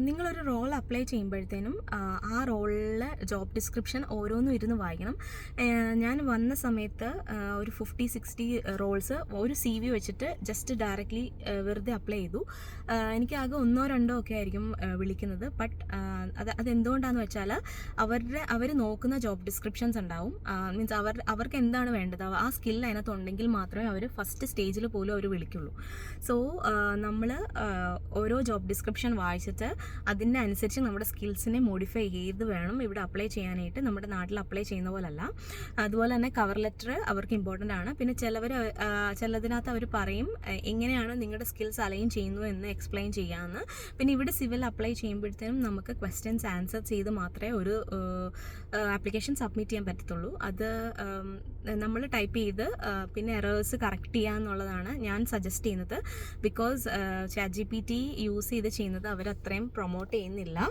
നിങ്ങളൊരു role apply ചെയ്യുമ്പോഴത്തേനും ആ റോളിലെ job description ഓരോന്നും ഇരുന്ന് വായിക്കണം. ഞാൻ വന്ന സമയത്ത് ഒരു 50-60 റോൾസ് ഒരു CV വെച്ചിട്ട് ജസ്റ്റ് ഡയറക്റ്റ്ലി വെറുതെ അപ്ലൈ ചെയ്തു. എനിക്കാകെ 1-2 ഒക്കെ ആയിരിക്കും വിളിക്കുന്നത്. ബട്ട് അതെന്തുകൊണ്ടാണെന്ന് വെച്ചാൽ അവർ നോക്കുന്ന ജോബ് ഡിസ്ക്രിപ്ഷൻസ് ഉണ്ടാവും. മീൻസ് അവർക്ക് എന്താണ് വേണ്ടത്, ആ സ്കിൽ അതിനകത്തുണ്ടെങ്കിൽ മാത്രമേ അവർ ഫസ്റ്റ് സ്റ്റേജിൽ പോലും അവർ വിളിക്കുള്ളൂ. സോ നമ്മൾ ഓരോ ജോബ് ഡിസ്ക്രിപ്ഷൻ വായിച്ചിട്ട് അതിൻ്റെ അനുസരിച്ച് നമ്മുടെ സ്കിൽസിനെ മോഡിഫൈ ചെയ്ത് വേണം ഇവിടെ അപ്ലൈ ചെയ്യാനായിട്ട്. നമ്മുടെ നാട്ടിൽ അപ്ലൈ ചെയ്യുന്ന പോലല്ല. അതുപോലെ തന്നെ കവർ ലെറ്റർ അവർക്ക് ഇമ്പോർട്ടൻ്റ് ആണ്. പിന്നെ ചിലതിനകത്ത് അവർ പറയും എങ്ങനെയാണ് നിങ്ങളുടെ സ്കിൽസ് അലൈൻ ചെയ്യുന്നു എന്ന് എക്സ്പ്ലെയിൻ ചെയ്യാമെന്ന്. പിന്നെ ഇവിടെ സിവിൽ അപ്ലൈ ചെയ്യുമ്പോഴത്തേനും നമുക്ക് ക്വസ്റ്റ്യൻസ് ആൻസർ ചെയ്ത് മാത്രമേ ഒരു ആപ്ലിക്കേഷൻ സബ്മിറ്റ് ചെയ്യാൻ പറ്റത്തുള്ളൂ. അത് നമ്മൾ ടൈപ്പ് ചെയ്ത് പിന്നെ എറേഴ്സ് കറക്റ്റ് ചെയ്യുക എന്നുള്ളതാണ് ഞാൻ സജസ്റ്റ് ചെയ്യുന്നത്. ബിക്കോസ് ChatGPT യൂസ് ചെയ്ത് ചെയ്യുന്നത് അവരത്രയും പ്രൊമോട്ട് ചെയ്യുന്നില്ല.